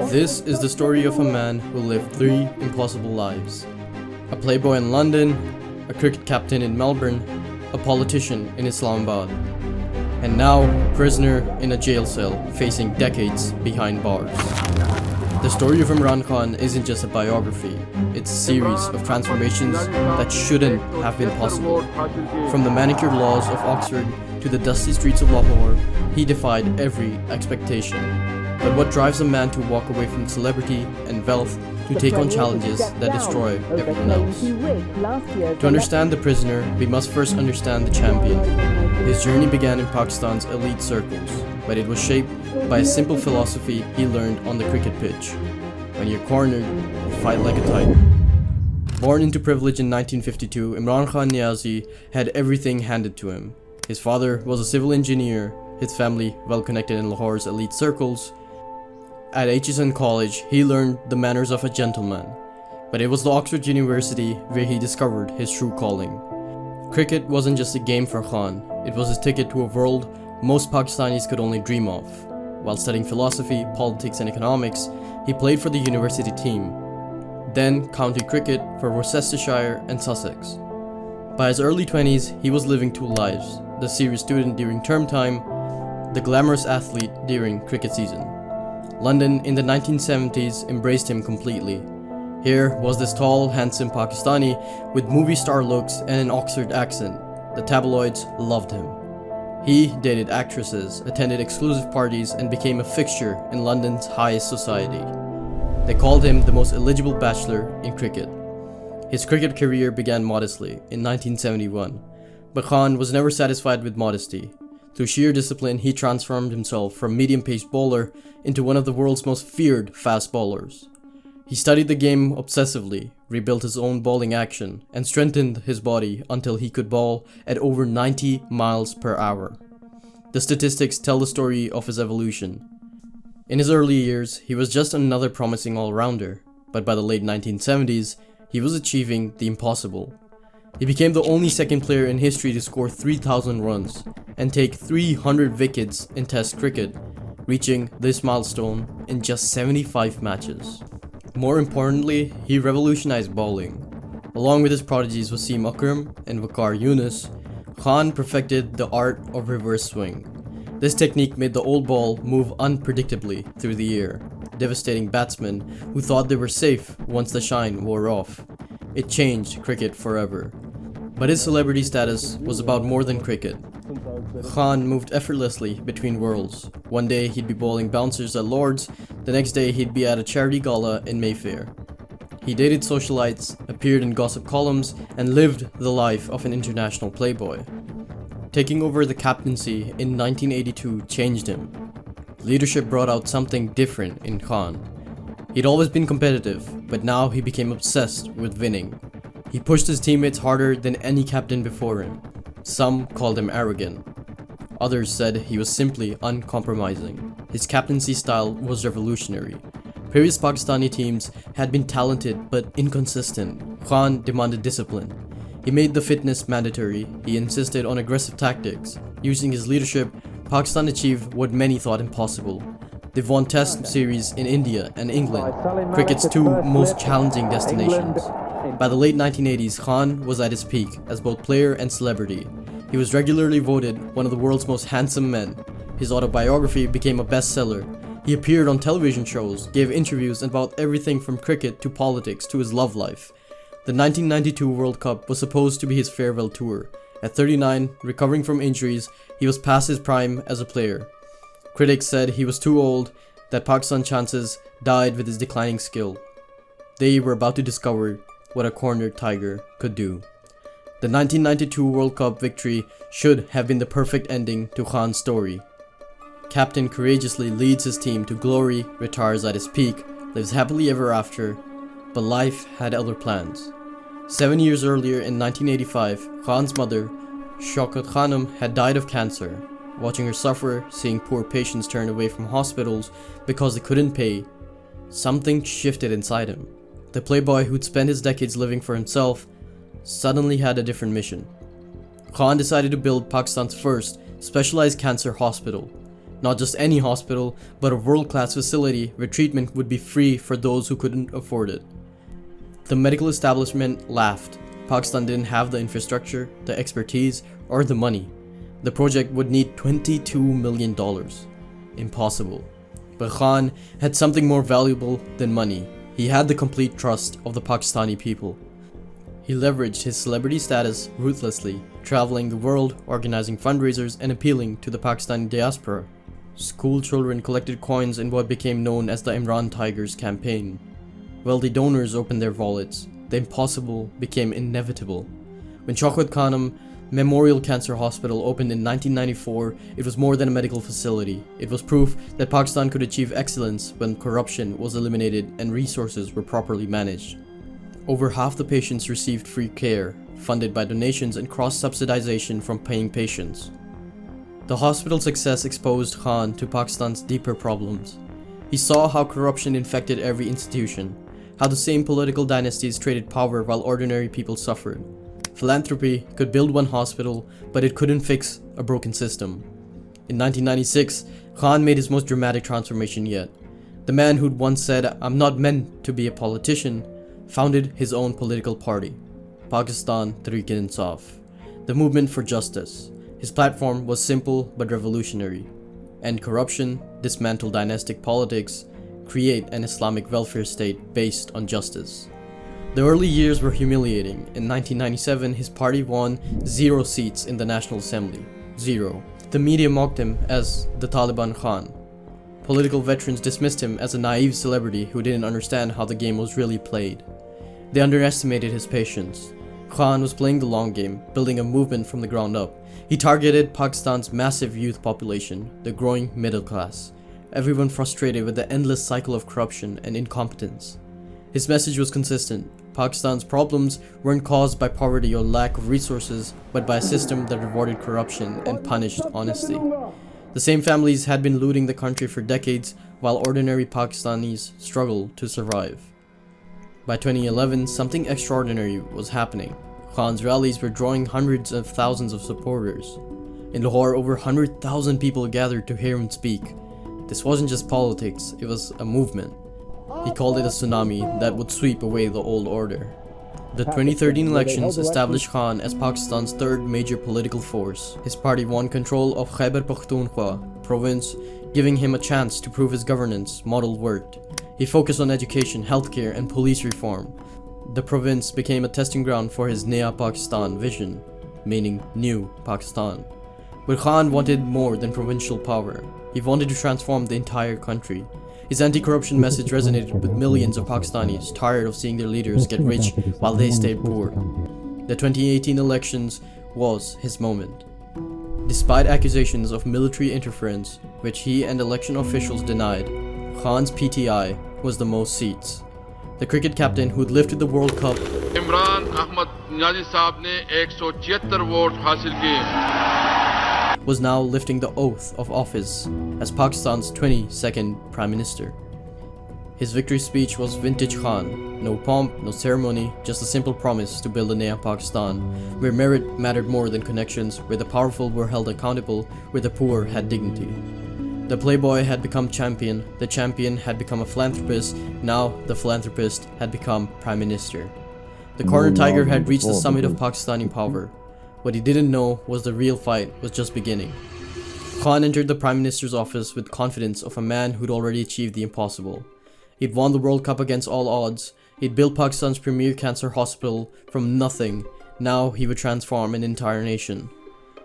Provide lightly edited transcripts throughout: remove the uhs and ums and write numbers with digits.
This is the story of a man who lived three impossible lives. A playboy in London, a cricket captain in Melbourne, a politician in Islamabad, and now a prisoner in a jail cell facing decades behind bars. The story of Imran Khan isn't just a biography, it's a series of transformations that shouldn't have been possible. From the manicured laws of Oxford to the dusty streets of Lahore, he defied every expectation. But what drives a man to walk away from celebrity and wealth to take on challenges that destroy everyone else? To understand the prisoner, we must first understand the champion. His journey began in Pakistan's elite circles, but it was shaped by a simple philosophy he learned on the cricket pitch. When you're cornered, you fight like a tiger. Born into privilege in 1952, Imran Khan Niazi had everything handed to him. His father was a civil engineer, his family well connected in Lahore's elite circles. At HSN College, he learned the manners of a gentleman, but it was the Oxford University where he discovered his true calling. Cricket wasn't just a game for Khan, it was his ticket to a world most Pakistanis could only dream of. While studying philosophy, politics and economics, he played for the university team, then county cricket for Worcestershire and Sussex. By his early 20s, he was living two lives: the serious student during term time, the glamorous athlete during cricket season. London in the 1970s embraced him completely. Here was this tall, handsome Pakistani with movie star looks and an Oxford accent. The tabloids loved him. He dated actresses, attended exclusive parties, and became a fixture in London's highest society. They called him the most eligible bachelor in cricket. His cricket career began modestly in 1971, but Khan was never satisfied with modesty. Through sheer discipline, he transformed himself from medium-paced bowler into one of the world's most feared fast bowlers. He studied the game obsessively, rebuilt his own bowling action, and strengthened his body until he could bowl at over 90 miles per hour. The statistics tell the story of his evolution. In his early years, he was just another promising all-rounder, but by the late 1970s, he was achieving the impossible. He became the only second player in history to score 3,000 runs and take 300 wickets in Test cricket, reaching this milestone in just 75 matches. More importantly, he revolutionized bowling. Along with his prodigies Wasim Akram and Waqar Younis, Khan perfected the art of reverse swing. This technique made the old ball move unpredictably through the air, devastating batsmen who thought they were safe once the shine wore off. It changed cricket forever. But his celebrity status was about more than cricket. Khan moved effortlessly between worlds. One day he'd be bowling bouncers at Lord's, the next day he'd be at a charity gala in Mayfair. He dated socialites, appeared in gossip columns, and lived the life of an international playboy. Taking over the captaincy in 1982 changed him. Leadership brought out something different in Khan. He'd always been competitive, but now he became obsessed with winning. He pushed his teammates harder than any captain before him. Some called him arrogant. Others said he was simply uncompromising. His captaincy style was revolutionary. Previous Pakistani teams had been talented but inconsistent. Khan demanded discipline. He made the fitness mandatory. He insisted on aggressive tactics. Using his leadership, Pakistan achieved what many thought impossible. They've won Test series in India and England, cricket's two most challenging destinations. By the late 1980s, Khan was at his peak as both player and celebrity. He was regularly voted one of the world's most handsome men. His autobiography became a bestseller. He appeared on television shows, gave interviews about everything from cricket to politics to his love life. The 1992 World Cup was supposed to be his farewell tour. At 39, recovering from injuries, he was past his prime as a player. Critics said he was too old, that Pakistan's chances died with his declining skill. They were about to discover what a cornered tiger could do. The 1992 World Cup victory should have been the perfect ending to Khan's story. Captain courageously leads his team to glory, retires at his peak, lives happily ever after, but life had other plans. 7 years earlier in 1985, Khan's mother, Shaukat Khanum, had died of cancer. Watching her suffer, seeing poor patients turn away from hospitals because they couldn't pay, something shifted inside him. The playboy who'd spent his decades living for himself suddenly had a different mission. Khan decided to build Pakistan's first specialized cancer hospital. Not just any hospital, but a world-class facility where treatment would be free for those who couldn't afford it. The medical establishment laughed. Pakistan didn't have the infrastructure, the expertise, or the money. The project would need $22 million. Impossible. But Khan had something more valuable than money. He had the complete trust of the Pakistani people. He leveraged his celebrity status ruthlessly, traveling the world, organizing fundraisers, and appealing to the Pakistani diaspora. School children collected coins in what became known as the Imran Tigers campaign. Wealthy donors opened their wallets. The impossible became inevitable. When Shaukat Khanum Memorial Cancer Hospital opened in 1994, it was more than a medical facility. It was proof that Pakistan could achieve excellence when corruption was eliminated and resources were properly managed. Over half the patients received free care, funded by donations and cross-subsidization from paying patients. The hospital's success exposed Khan to Pakistan's deeper problems. He saw how corruption infected every institution, how the same political dynasties traded power while ordinary people suffered. Philanthropy could build one hospital, but it couldn't fix a broken system. In 1996, Khan made his most dramatic transformation yet. The man who'd once said, "I'm not meant to be a politician," founded his own political party, Pakistan Tehreek-e-Insaf, the movement for justice. His platform was simple but revolutionary: end corruption, dismantle dynastic politics, create an Islamic welfare state based on justice. The early years were humiliating. In 1997, his party won 0 seats in the National Assembly. 0. The media mocked him as the Taliban Khan. Political veterans dismissed him as a naive celebrity who didn't understand how the game was really played. They underestimated his patience. Khan was playing the long game, building a movement from the ground up. He targeted Pakistan's massive youth population, the growing middle class, everyone frustrated with the endless cycle of corruption and incompetence. His message was consistent. Pakistan's problems weren't caused by poverty or lack of resources, but by a system that rewarded corruption and punished honesty. The same families had been looting the country for decades, while ordinary Pakistanis struggled to survive. By 2011, something extraordinary was happening. Khan's rallies were drawing hundreds of thousands of supporters. In Lahore, over 100,000 people gathered to hear him speak. This wasn't just politics, it was a movement. He called it a tsunami that would sweep away the old order. The 2013 elections established Khan as Pakistan's third major political force. His party won control of Khyber Pakhtunkhwa province, giving him a chance to prove his governance model worked. He focused on education, healthcare, and police reform. The province became a testing ground for his Naya Pakistan vision, meaning New Pakistan. But Khan wanted more than provincial power. He wanted to transform the entire country. His anti-corruption message resonated with millions of Pakistanis tired of seeing their leaders get rich while they stayed poor. The 2018 elections was his moment. Despite accusations of military interference, which he and election officials denied, Khan's PTI was the most seats. The cricket captain who'd lifted the World Cup, Imran Khan ne 176 vote hasil kiye, was now lifting the oath of office as Pakistan's 22nd Prime Minister. His victory speech was vintage Khan. No pomp, no ceremony, just a simple promise to build a Naya Pakistan, where merit mattered more than connections, where the powerful were held accountable, where the poor had dignity. The playboy had become champion, the champion had become a philanthropist, now the philanthropist had become Prime Minister. The corner tiger had reached the summit of Pakistani power. What he didn't know was the real fight was just beginning. Khan entered the Prime Minister's office with confidence of a man who'd already achieved the impossible. He'd won the World Cup against all odds. He'd built Pakistan's premier cancer hospital from nothing. Now he would transform an entire nation.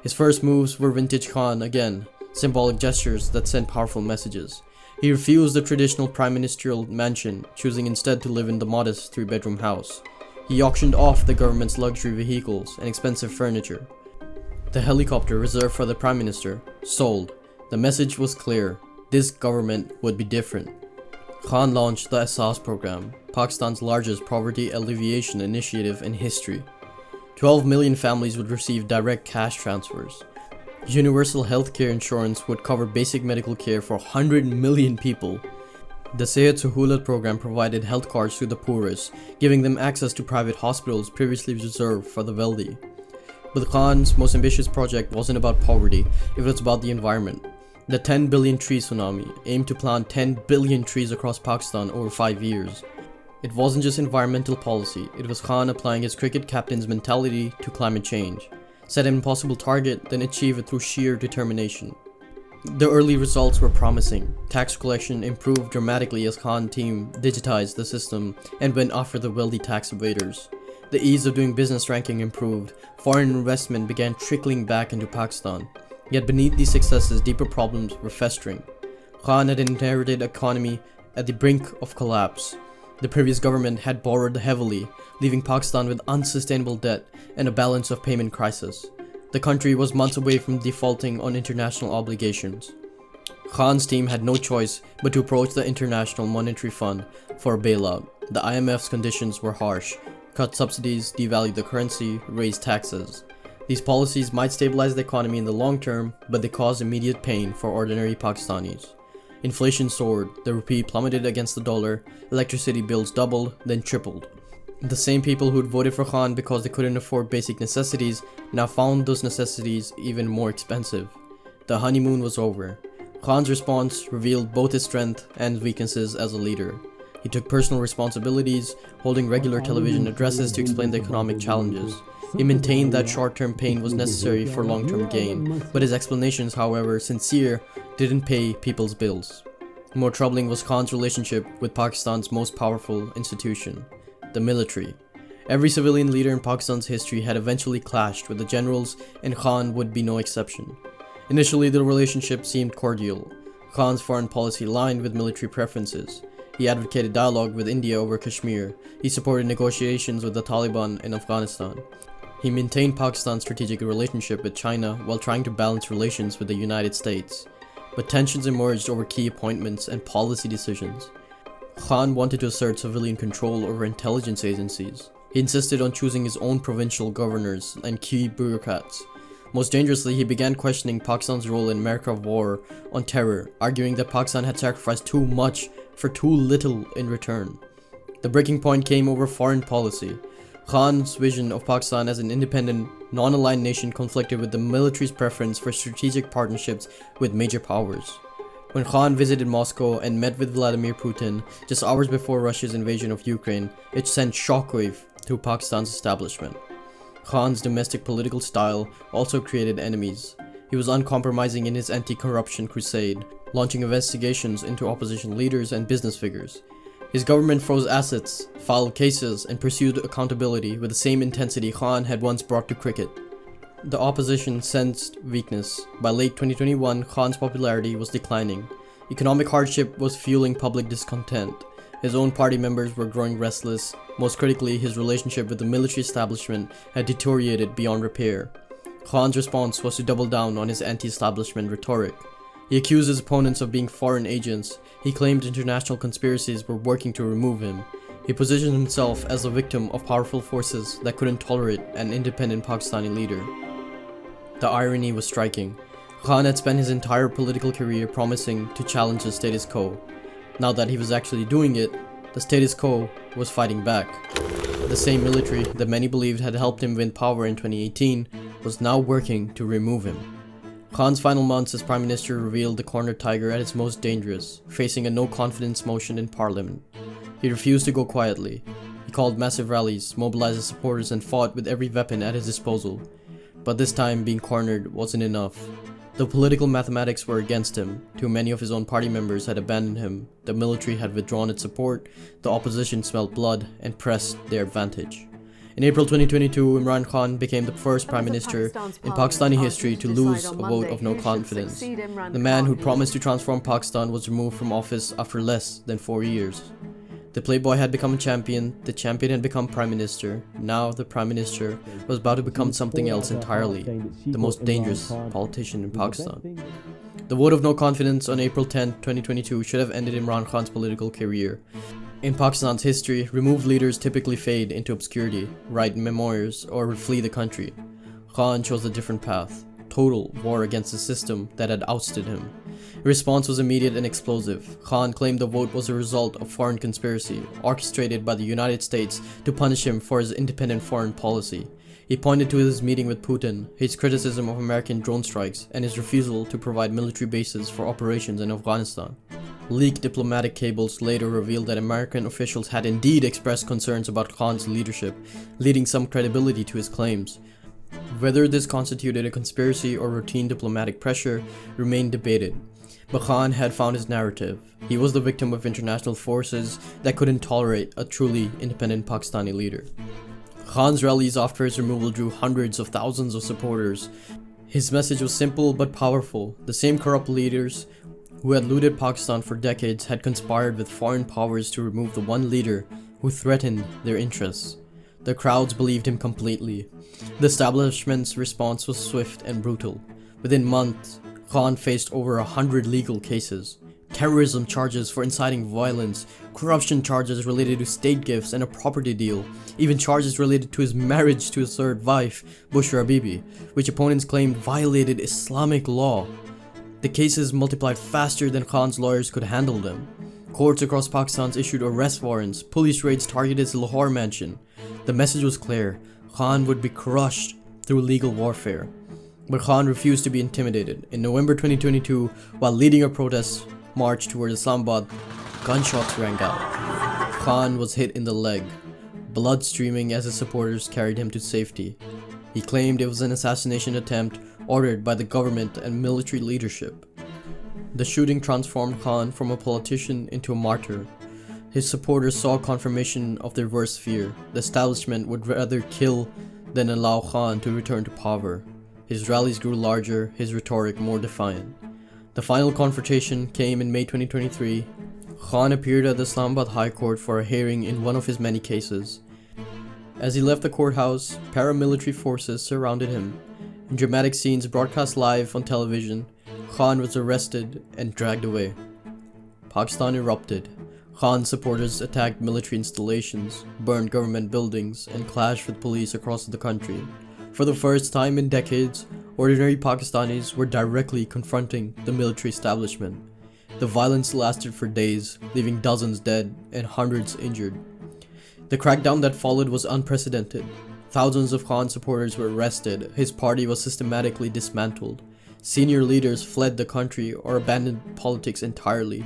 His first moves were vintage Khan again, symbolic gestures that sent powerful messages. He refused the traditional prime ministerial mansion, choosing instead to live in the modest 3-bedroom house. He auctioned off the government's luxury vehicles and expensive furniture. The helicopter reserved for the Prime Minister sold. The message was clear: this government would be different. Khan launched the Asas program, Pakistan's largest poverty alleviation initiative in history. 12 million families would receive direct cash transfers. Universal healthcare insurance would cover basic medical care for 100 million people. The Sehat Suhulat program provided health cards to the poorest, giving them access to private hospitals previously reserved for the wealthy. But Khan's most ambitious project wasn't about poverty, it was about the environment. The 10 billion tree tsunami aimed to plant 10 billion trees across Pakistan over 5 years. It wasn't just environmental policy, it was Khan applying his cricket captain's mentality to climate change. Set an impossible target, then achieve it through sheer determination. The early results were promising. Tax collection improved dramatically as Khan team digitized the system and went after the wealthy tax evaders. The ease of doing business ranking improved. Foreign investment began trickling back into Pakistan. Yet beneath these successes, deeper problems were festering. Khan had inherited an economy at the brink of collapse. The previous government had borrowed heavily, leaving Pakistan with unsustainable debt and a balance of payment crisis. The country was months away from defaulting on international obligations. Khan's team had no choice but to approach the International Monetary Fund for a bailout. The IMF's conditions were harsh: cut subsidies, devalue the currency, raise taxes. These policies might stabilize the economy in the long term, but they caused immediate pain for ordinary Pakistanis. Inflation soared, the rupee plummeted against the dollar, electricity bills doubled, then tripled. The same people who'd voted for Khan because they couldn't afford basic necessities now found those necessities even more expensive. The honeymoon was over. Khan's response revealed both his strength and weaknesses as a leader. He took personal responsibilities, holding regular television addresses to explain the economic challenges. He maintained that short-term pain was necessary for long-term gain, but his explanations, however sincere, didn't pay people's bills. More troubling was Khan's relationship with Pakistan's most powerful institution, the military. Every civilian leader in Pakistan's history had eventually clashed with the generals, and Khan would be no exception. Initially, the relationship seemed cordial. Khan's foreign policy aligned with military preferences. He advocated dialogue with India over Kashmir. He supported negotiations with the Taliban in Afghanistan. He maintained Pakistan's strategic relationship with China while trying to balance relations with the United States. But tensions emerged over key appointments and policy decisions. Khan wanted to assert civilian control over intelligence agencies. He insisted on choosing his own provincial governors and key bureaucrats. Most dangerously, he began questioning Pakistan's role in America's war on terror, arguing that Pakistan had sacrificed too much for too little in return. The breaking point came over foreign policy. Khan's vision of Pakistan as an independent, non-aligned nation conflicted with the military's preference for strategic partnerships with major powers. When Khan visited Moscow and met with Vladimir Putin just hours before Russia's invasion of Ukraine, it sent shockwave through Pakistan's establishment. Khan's domestic political style also created enemies. He was uncompromising in his anti-corruption crusade, launching investigations into opposition leaders and business figures. His government froze assets, filed cases, and pursued accountability with the same intensity Khan had once brought to cricket. The opposition sensed weakness. By late 2021, Khan's popularity was declining. Economic hardship was fueling public discontent. His own party members were growing restless. Most critically, his relationship with the military establishment had deteriorated beyond repair. Khan's response was to double down on his anti-establishment rhetoric. He accused his opponents of being foreign agents. He claimed international conspiracies were working to remove him. He positioned himself as a victim of powerful forces that couldn't tolerate an independent Pakistani leader. The irony was striking. Khan had spent his entire political career promising to challenge the status quo. Now that he was actually doing it, the status quo was fighting back. The same military that many believed had helped him win power in 2018 was now working to remove him. Khan's final months as Prime Minister revealed the cornered tiger at its most dangerous, facing a no-confidence motion in Parliament. He refused to go quietly. He called massive rallies, mobilized his supporters, and fought with every weapon at his disposal. But this time, being cornered wasn't enough. The political mathematics were against him. Too many of his own party members had abandoned him. The military had withdrawn its support. The opposition smelled blood and pressed their advantage. In April 2022, Imran Khan became the first Prime Minister in Pakistani history to lose a vote of no confidence. The man who promised to transform Pakistan was removed from office after less than 4 years. The playboy had become a champion, the champion had become Prime Minister. Now the Prime Minister was about to become something else entirely, the most dangerous politician in Pakistan. The vote of no confidence on April 10, 2022 should have ended Imran Khan's political career. In Pakistan's history, removed leaders typically fade into obscurity, write memoirs, or flee the country. Khan chose a different path: total war against the system that had ousted him. The response was immediate and explosive. Khan claimed the vote was a result of foreign conspiracy, orchestrated by the United States to punish him for his independent foreign policy. He pointed to his meeting with Putin, his criticism of American drone strikes, and his refusal to provide military bases for operations in Afghanistan. Leaked diplomatic cables later revealed that American officials had indeed expressed concerns about Khan's leadership, leading some credibility to his claims. Whether this constituted a conspiracy or routine diplomatic pressure remained debated. But Khan had found his narrative. He was the victim of international forces that couldn't tolerate a truly independent Pakistani leader. Khan's rallies after his removal drew hundreds of thousands of supporters. His message was simple but powerful. The same corrupt leaders who had looted Pakistan for decades had conspired with foreign powers to remove the one leader who threatened their interests. The crowds believed him completely. The establishment's response was swift and brutal. Within months, Khan faced over 100 legal cases. Terrorism charges for inciting violence, corruption charges related to state gifts and a property deal, even charges related to his marriage to his third wife, Bushra Bibi, which opponents claimed violated Islamic law. The cases multiplied faster than Khan's lawyers could handle them. Courts across Pakistan issued arrest warrants, police raids targeted his Lahore mansion. The message was clear: Khan would be crushed through legal warfare. But Khan refused to be intimidated. In November 2022, while leading a protest march toward Islamabad, gunshots rang out. Khan was hit in the leg, blood streaming as his supporters carried him to safety. He claimed it was an assassination attempt ordered by the government and military leadership. The shooting transformed Khan from a politician into a martyr. His supporters saw confirmation of their worst fear. The establishment would rather kill than allow Khan to return to power. His rallies grew larger, his rhetoric more defiant. The final confrontation came in May 2023. Khan appeared at the Islamabad High Court for a hearing in one of his many cases. As he left the courthouse, paramilitary forces surrounded him. In dramatic scenes broadcast live on television, Khan was arrested and dragged away. Pakistan erupted. Khan's supporters attacked military installations, burned government buildings, and clashed with police across the country. For the first time in decades, ordinary Pakistanis were directly confronting the military establishment. The violence lasted for days, leaving dozens dead and hundreds injured. The crackdown that followed was unprecedented. Thousands of Khan supporters were arrested, his party was systematically dismantled. Senior leaders fled the country or abandoned politics entirely.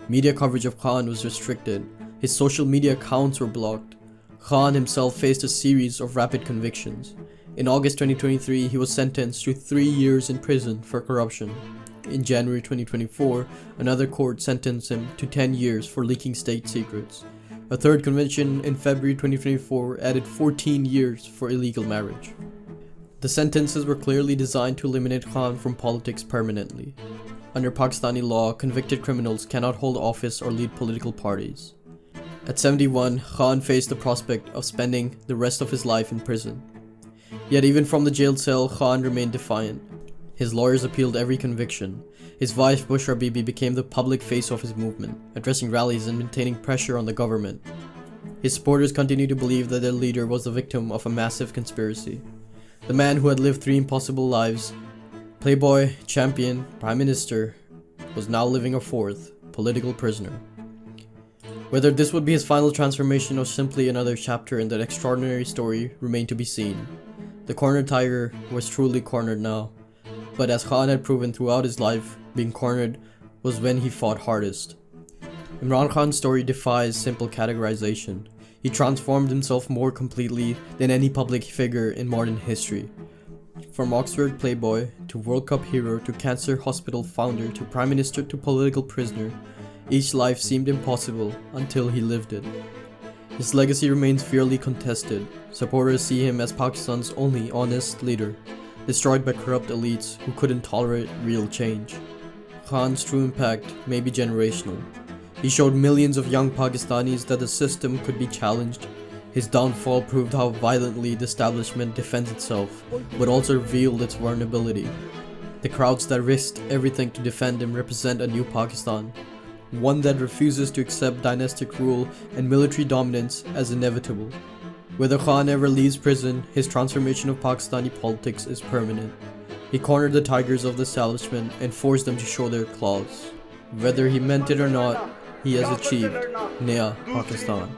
Media coverage of Khan was restricted, his social media accounts were blocked. Khan himself faced a series of rapid convictions. In August 2023, he was sentenced to 3 years in prison for corruption. In January 2024, another court sentenced him to 10 years for leaking state secrets. A third conviction in February 2024 added 14 years for illegal marriage. The sentences were clearly designed to eliminate Khan from politics permanently. Under Pakistani law, convicted criminals cannot hold office or lead political parties. At 71, Khan faced the prospect of spending the rest of his life in prison. Yet even from the jail cell, Khan remained defiant. His lawyers appealed every conviction. His wife Bushra Bibi became the public face of his movement, addressing rallies and maintaining pressure on the government. His supporters continued to believe that their leader was the victim of a massive conspiracy. The man who had lived 3 impossible lives, playboy, champion, prime minister, was now living a 4th, political prisoner. Whether this would be his final transformation or simply another chapter in that extraordinary story remained to be seen. The cornered tiger was truly cornered now, but as Khan had proven throughout his life, being cornered was when he fought hardest. Imran Khan's story defies simple categorization. He transformed himself more completely than any public figure in modern history. From Oxford playboy to World Cup hero to cancer hospital founder to prime minister to political prisoner, each life seemed impossible until he lived it. His legacy remains fiercely contested. Supporters see him as Pakistan's only honest leader, destroyed by corrupt elites who couldn't tolerate real change. Khan's true impact may be generational. He showed millions of young Pakistanis that the system could be challenged. His downfall proved how violently the establishment defends itself, but also revealed its vulnerability. The crowds that risked everything to defend him represent a new Pakistan, one that refuses to accept dynastic rule and military dominance as inevitable. Whether Khan ever leaves prison, his transformation of Pakistani politics is permanent. He cornered the tigers of the establishment and forced them to show their claws. Whether he meant it or not, he has achieved Naya Pakistan.